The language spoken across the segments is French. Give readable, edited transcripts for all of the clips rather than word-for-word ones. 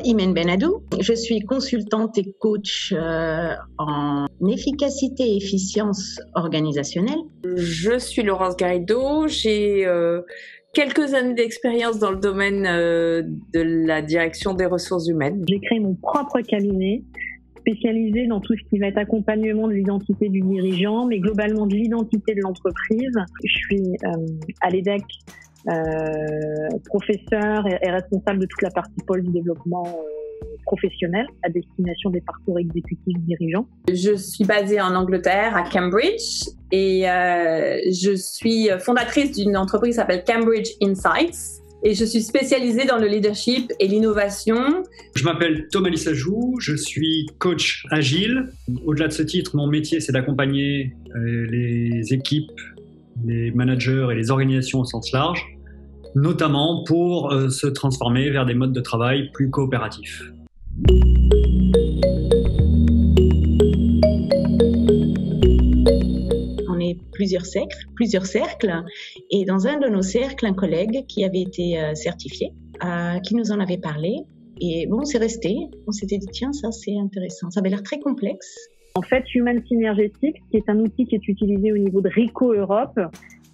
Imen Benadou, je suis consultante et coach en efficacité et efficience organisationnelle. Je suis Laurence Garrido, j'ai quelques années d'expérience dans le domaine de la direction des ressources humaines. J'ai créé mon propre cabinet spécialisé dans tout ce qui va être accompagnement de l'identité du dirigeant, mais globalement de l'identité de l'entreprise. Je suis à l'EDEC, professeur et responsable de toute la partie pôle du développement professionnel à destination des parcours exécutifs dirigeants. Je suis basée en Angleterre, à Cambridge, et je suis fondatrice d'une entreprise qui s'appelle Cambridge Insights. Et je suis spécialisée dans le leadership et l'innovation. Je m'appelle Thomas Lissajou, je suis coach agile. Au-delà de ce titre, mon métier, c'est d'accompagner les équipes, les managers et les organisations au sens large, notamment pour se transformer vers des modes de travail plus coopératifs. On est plusieurs cercles, et dans un de nos cercles, un collègue qui avait été certifié, qui nous en avait parlé, et bon, c'est resté. On s'était dit, tiens, ça c'est intéressant. Ça avait l'air très complexe. En fait, Human Synergetics, qui est un outil qui est utilisé au niveau de RICO Europe,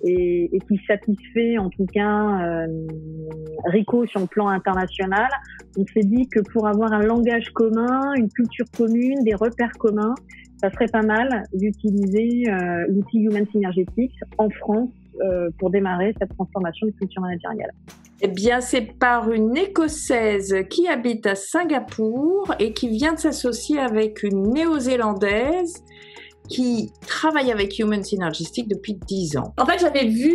et qui satisfait en tout cas RICO sur le plan international, on s'est dit que pour avoir un langage commun, une culture commune, des repères communs, ça serait pas mal d'utiliser l'outil Human Synergetics en France pour démarrer cette transformation de culture managériale. Eh bien, c'est par une Écossaise qui habite à Singapour et qui vient de s'associer avec une Néo-Zélandaise qui travaille avec Human Synergetics depuis 10 ans. En fait, j'avais vu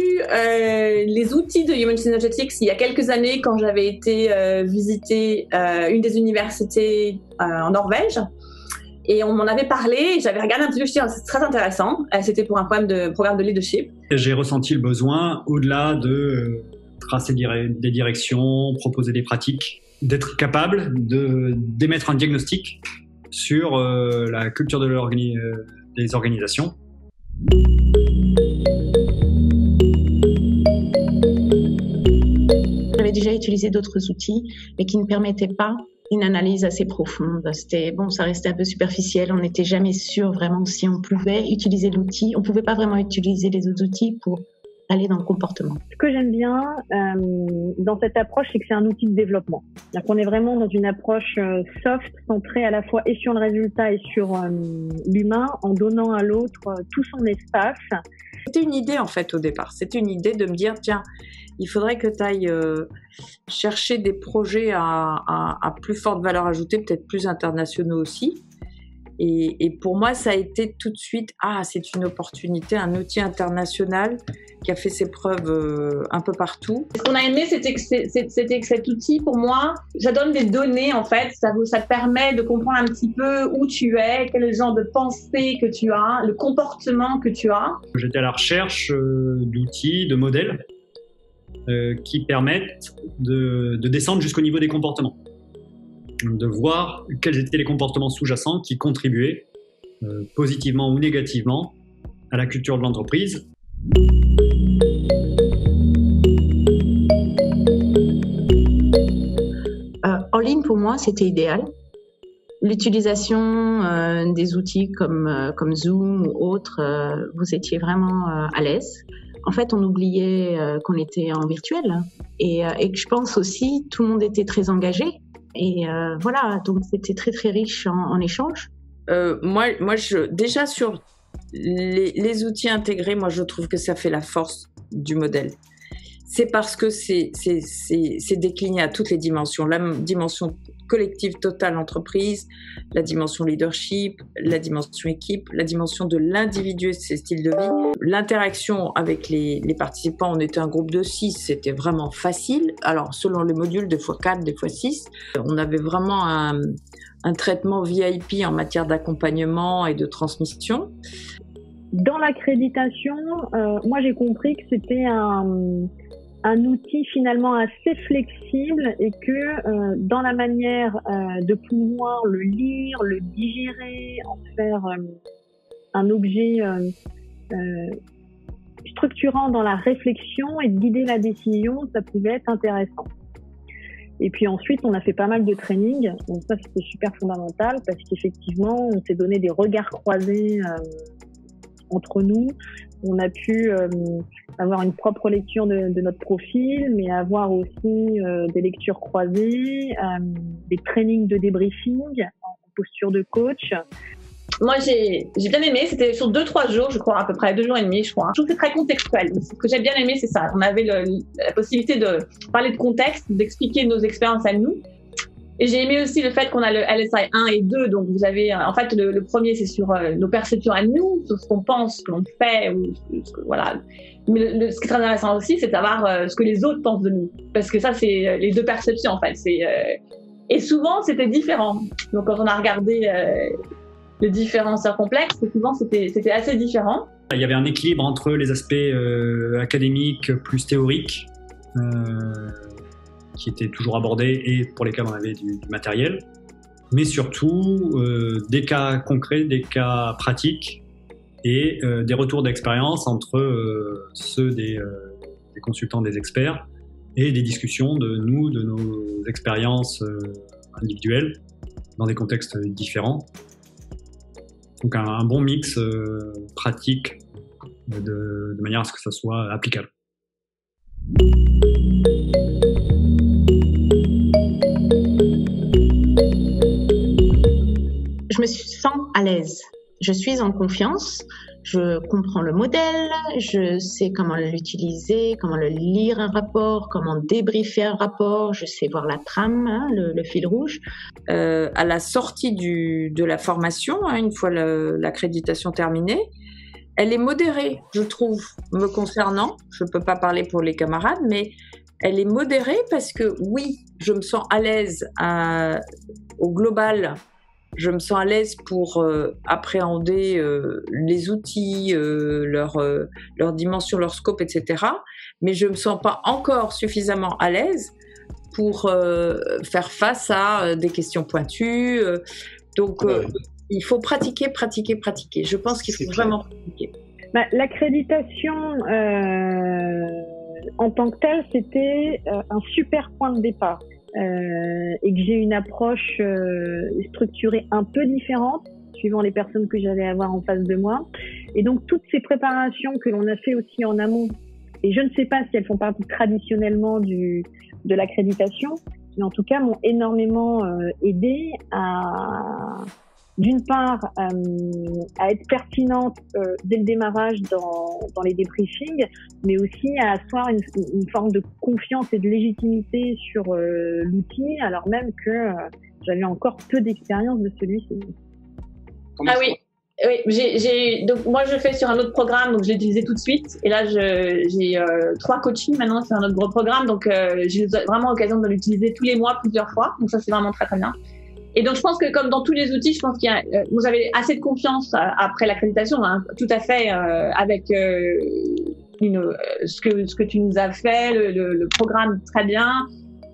les outils de Human Synergetics il y a quelques années quand j'avais été visiter une des universités en Norvège. Et on m'en avait parlé, j'avais regardé un petit peu, je me suis dit, c'est très intéressant. C'était pour un programme de leadership. J'ai ressenti le besoin, au-delà de tracer des directions, proposer des pratiques, d'être capable d'émettre un diagnostic sur la culture des organisations. J'avais déjà utilisé d'autres outils, mais qui ne permettaient pas une analyse assez profonde. Ça restait un peu superficiel. On n'était jamais sûr vraiment si on pouvait utiliser l'outil. On ne pouvait pas vraiment utiliser les autres outils pour aller dans le comportement. Ce que j'aime bien dans cette approche, c'est que c'est un outil de développement. C'est-à-dire qu'on est vraiment dans une approche soft, centrée à la fois et sur le résultat et sur l'humain, en donnant à l'autre tout son espace. C'était une idée en fait au départ. C'était une idée de me dire, tiens, il faudrait que tu ailles chercher des projets à plus forte valeur ajoutée, peut-être plus internationaux aussi. Et pour moi, ça a été tout de suite, c'est une opportunité, un outil international qui a fait ses preuves un peu partout. Ce qu'on a aimé, c'était que cet outil, pour moi, ça donne des données, en fait. Ça te permet de comprendre un petit peu où tu es, quel genre de pensée que tu as, le comportement que tu as. J'étais à la recherche d'outils, de modèles qui permettent de descendre jusqu'au niveau des comportements. De voir quels étaient les comportements sous-jacents qui contribuaient positivement ou négativement à la culture de l'entreprise. En ligne, pour moi, c'était idéal. L'utilisation des outils comme Zoom ou autres, vous étiez vraiment à l'aise. En fait, on oubliait qu'on était en virtuel et que je pense aussi tout le monde était très engagé. Et voilà, donc c'était très très riche en échanges. Moi, déjà sur les outils intégrés, moi je trouve que ça fait la force du modèle. C'est parce que c'est décliné à toutes les dimensions. La dimension collective totale entreprise, la dimension leadership, la dimension équipe, la dimension de l'individu et ses styles de vie. L'interaction avec les participants, on était un groupe de 6, c'était vraiment facile. Alors, selon les modules, des fois 4, des fois 6, on avait vraiment un traitement VIP en matière d'accompagnement et de transmission. Dans l'accréditation, moi j'ai compris que c'était un un outil finalement assez flexible et que dans la manière de pouvoir le lire, le digérer, en faire un objet structurant dans la réflexion et de guider la décision, ça pouvait être intéressant. Et puis ensuite, on a fait pas mal de training. Donc ça, c'était super fondamental parce qu'effectivement, on s'est donné des regards croisés entre nous. On a pu avoir une propre lecture de notre profil, mais avoir aussi des lectures croisées, des trainings de débriefing en posture de coach. Moi, j'ai bien aimé. C'était sur 2-3 jours, je crois, à peu près 2 jours et demi, je crois. Je trouve que c'est très contextuel. Ce que j'ai bien aimé, c'est ça. On avait la possibilité de parler de contexte, d'expliquer nos expériences à nous. Et j'ai aimé aussi le fait qu'on a le LSI 1 et 2. Donc, vous avez, en fait, le premier, c'est sur nos perceptions à nous, sur ce qu'on pense, ce que l'on fait, ou voilà. Mais ce qui est très intéressant aussi, c'est de savoir ce que les autres pensent de nous. Parce que ça, c'est les deux perceptions, en fait. Et souvent, c'était différent. Donc, quand on a regardé les différents complexes, souvent, c'était assez différent. Il y avait un équilibre entre les aspects académiques plus théoriques, qui étaient toujours abordés et pour lesquels on avait du matériel, mais surtout des cas concrets, des cas pratiques et des retours d'expérience entre ceux des consultants, des experts, et des discussions de nos expériences individuelles dans des contextes différents. Donc un bon mix pratique de manière à ce que ça soit applicable. Je me sens à l'aise. Je suis en confiance. Je comprends le modèle. Je sais comment l'utiliser, comment le lire un rapport, comment débriefer un rapport. Je sais voir la trame, hein, le fil rouge. À la sortie de la formation, hein, une fois l'accréditation terminée, elle est modérée, je trouve, me concernant. Je ne peux pas parler pour les camarades, mais elle est modérée parce que oui, je me sens à l'aise au global. Je me sens à l'aise pour appréhender les outils, leur dimension, leur scope, etc. Mais je ne me sens pas encore suffisamment à l'aise pour faire face à des questions pointues. Donc, il faut pratiquer. Je pense qu'il faut vraiment pratiquer. L'accréditation en tant que telle, c'était un super point de départ. Et que j'ai une approche structurée un peu différente suivant les personnes que j'allais avoir en face de moi. Et donc toutes ces préparations que l'on a fait aussi en amont, et je ne sais pas si elles font partie traditionnellement de l'accréditation, mais en tout cas m'ont énormément aidé à, d'une part, à être pertinente dès le démarrage dans les débriefings, mais aussi à asseoir une forme de confiance et de légitimité sur l'outil, alors même que j'avais encore peu d'expérience de celui-ci. Oui. Donc moi je fais sur un autre programme, donc je l'ai utilisé tout de suite. Et là j'ai 3 coachings maintenant sur un autre gros programme, donc j'ai vraiment l'occasion de l'utiliser tous les mois, plusieurs fois. Donc ça c'est vraiment très très bien. Et donc, je pense que comme dans tous les outils, je pense qu'il y a, vous avez assez de confiance après l'accréditation, hein, tout à fait, avec ce que tu nous as fait, le programme très bien.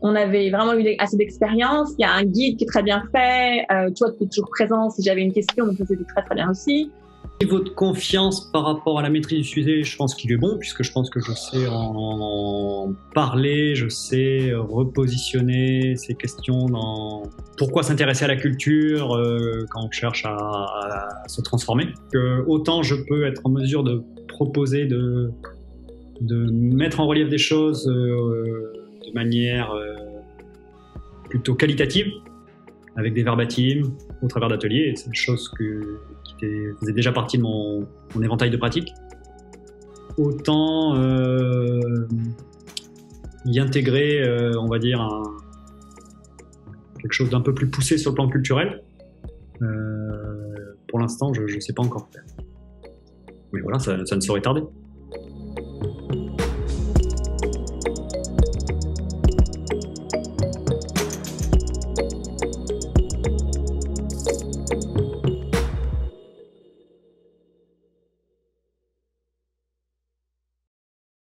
On avait vraiment eu assez d'expérience. Il y a un guide qui est très bien fait. Toi, tu es toujours présent si j'avais une question, donc ça c'était très très bien aussi. Le niveau de confiance par rapport à la maîtrise du sujet, je pense qu'il est bon, puisque je pense que je sais en parler, je sais repositionner ces questions dans pourquoi s'intéresser à la culture quand on cherche à se transformer. Autant je peux être en mesure de proposer, de mettre en relief des choses de manière plutôt qualitative, avec des verbatims au travers d'ateliers, et c'est une chose qui faisait déjà partie de mon éventail de pratique. Autant y intégrer, on va dire, quelque chose d'un peu plus poussé sur le plan culturel. Pour l'instant, je ne sais pas encore faire. Mais voilà, ça ne saurait tarder.